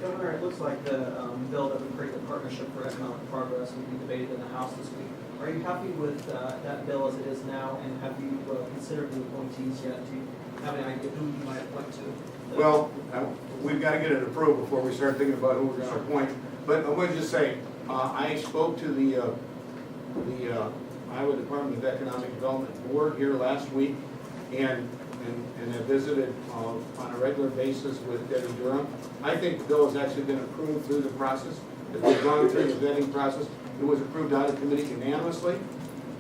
Governor, it looks like the bill that would create the Partnership for Economic Progress will be debated in the House this week. Are you happy with that bill as it is now, and have you considered the appointees yet? Do you have any idea who you might appoint to? Well, we've got to get it approved before we start thinking about who we're going to appoint. But I want to just say, I spoke to the Iowa Department of Economic Development Board here last week, and have visited on a regular basis with Debbie Durham. I think the bill has actually been approved through the process. It's gone through the vetting process. It was approved out of committee unanimously.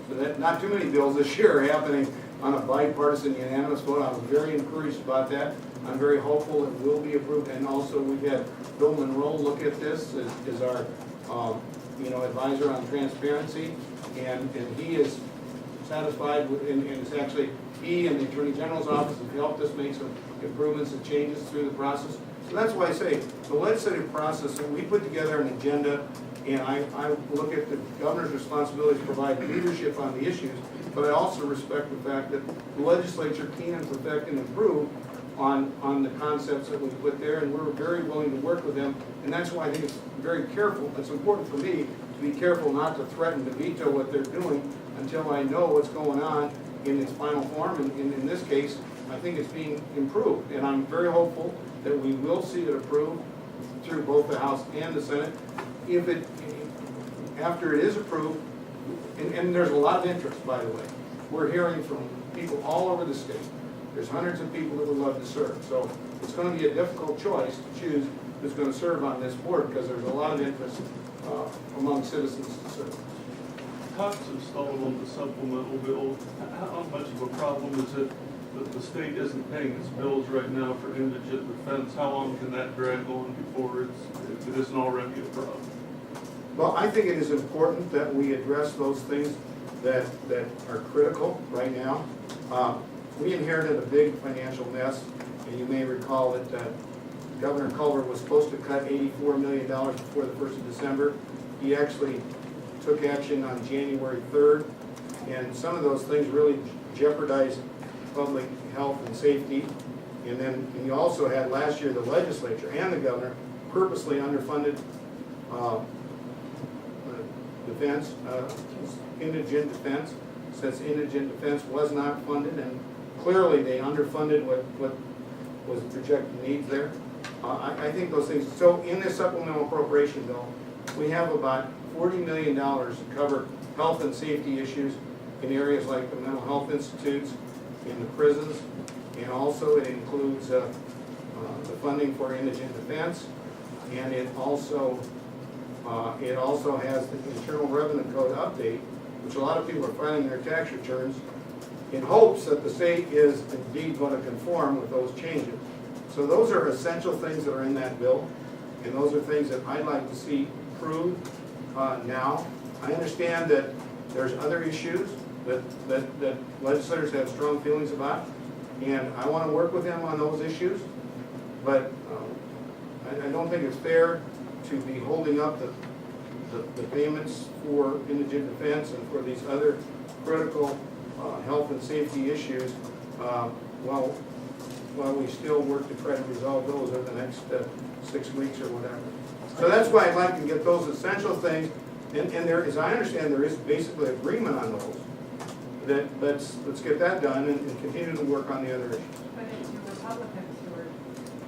So that not too many bills this year are happening on a bipartisan unanimous vote. I was very encouraged about that. I'm very hopeful it will be approved. And also we've had Bill Monroe look at this as our advisor on transparency, and he is satisfied with, and it's actually he and the Attorney General's office have helped us make some improvements and changes through the process. So that's why I say the legislative process, and we put together an agenda, and I look at the governor's responsibility to provide leadership on the issues, but I also respect the fact that the legislature can perfect and improve on the concepts that we put there, and we're very willing to work with them. And that's why I think it's very careful. It's important for me to be careful not to threaten to veto what they're doing until I know what's going on in its final form. And in this case, I think it's being improved. And I'm very hopeful that we will see it approved through both the House and the Senate. After it is approved, and there's a lot of interest, by the way. We're hearing from people all over the state. There's hundreds of people that would love to serve. So it's going to be a difficult choice to choose who's going to serve on this board, because there's a lot of interest among citizens to serve. Cox installed on the supplemental bill. How much of a problem is it that the state isn't paying its bills right now for indigent defense? How long can that drag on before if it isn't already a problem? Well, I think it is important that we address those things that are critical right now. We inherited a big financial mess, and you may recall that Governor Culver was supposed to cut $84 million before the 1st of December. He actually took action on January 3rd, and some of those things really jeopardized public health and safety. And then you also had last year the legislature and the governor purposely underfunded defense, indigent defense, since indigent defense was not funded, and clearly they underfunded what was the projected needs there. I think those things, so in this supplemental appropriation bill, we have about $40 million to cover health and safety issues in areas like the mental health institutes, in the prisons, and also it includes the funding for indigent defense, and it also has the Internal Revenue Code update, which a lot of people are filing their tax returns in hopes that the state is indeed going to conform with those changes. So those are essential things that are in that bill, and those are things that I'd like to see approved now. I understand that there's other issues that legislators have strong feelings about, and I want to work with them on those issues, but I don't think it's fair to be holding up the payments for indigent defense and for these other critical health and safety issues while we still work to try to resolve those over the next 6 weeks or whatever. So that's why I'd like to get those essential things, and there, as I understand, there is basically agreement on those. That let's get that done and continue to work on the other issues. But it's your Republicans who are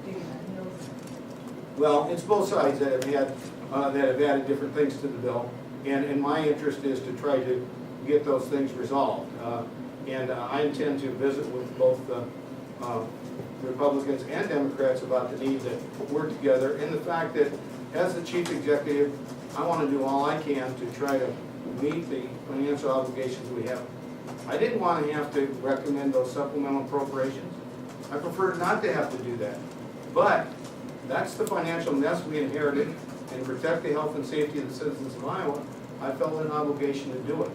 digging their heels in. Well, it's both sides that have added different things to the bill, and my interest is to try to get those things resolved. And I intend to visit with both Republicans and Democrats about the need to work together, and the fact that as the chief executive, I want to do all I can to try to meet the financial obligations we have. I didn't want to have to recommend those supplemental appropriations. I preferred not to have to do that. But that's the financial mess we inherited, and to protect the health and safety of the citizens of Iowa, I felt an obligation to do it.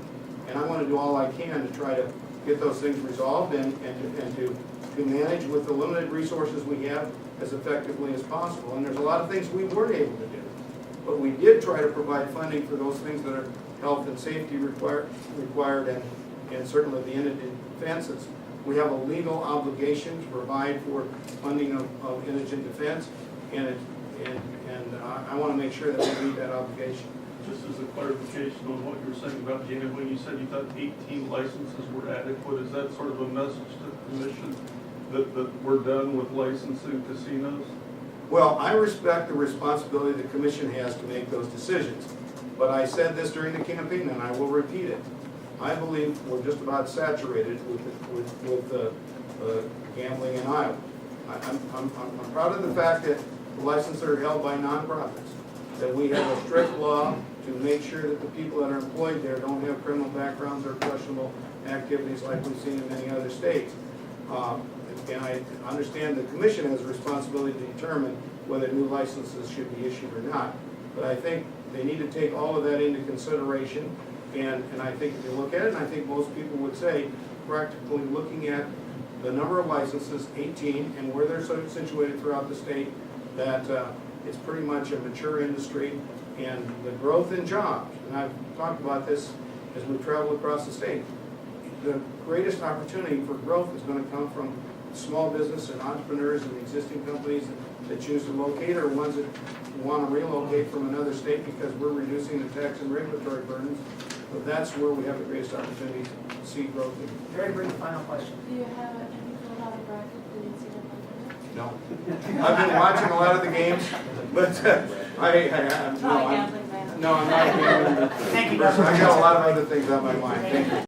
And I want to do all I can to try to get those things resolved and to manage with the limited resources we have as effectively as possible. And there's a lot of things we weren't able to do. But we did try to provide funding for those things that are health and safety required and certainly the indigent defense. We have a legal obligation to provide for funding of indigent defense, and I want to make sure that we meet that obligation. Just as a clarification on what you were saying about gambling, you said you thought 18 licenses were adequate. Is that sort of a message to the commission that we're done with licensing casinos? Well, I respect the responsibility the commission has to make those decisions. But I said this during the campaign, and I will repeat it. I believe we're just about saturated with gambling in Iowa. I'm proud of the fact that the licenses are held by nonprofits, that we have a strict law to make sure that the people that are employed there don't have criminal backgrounds or questionable activities like we've seen in many other states. And I understand the commission has a responsibility to determine whether new licenses should be issued or not. But I think they need to take all of that into consideration. And I think if you look at it, and I think most people would say, practically looking at the number of licenses, 18, and where they're sort of situated throughout the state, that it's pretty much a mature industry. And the growth in jobs, and I've talked about this as we've traveled across the state, the greatest opportunity for growth is going to come from small business and entrepreneurs and existing companies that choose to locate, or ones that want to relocate from another state because we're reducing the tax and regulatory burdens. But that's where we have the greatest opportunity to see growth. Very brief final question. Do you have any filled out a bracket? Did you see that? No. I've been watching a lot of the games, but Not a gambling man. no, I'm not a gambling. Thank you, person. I got a lot of other things on my mind. Thank you.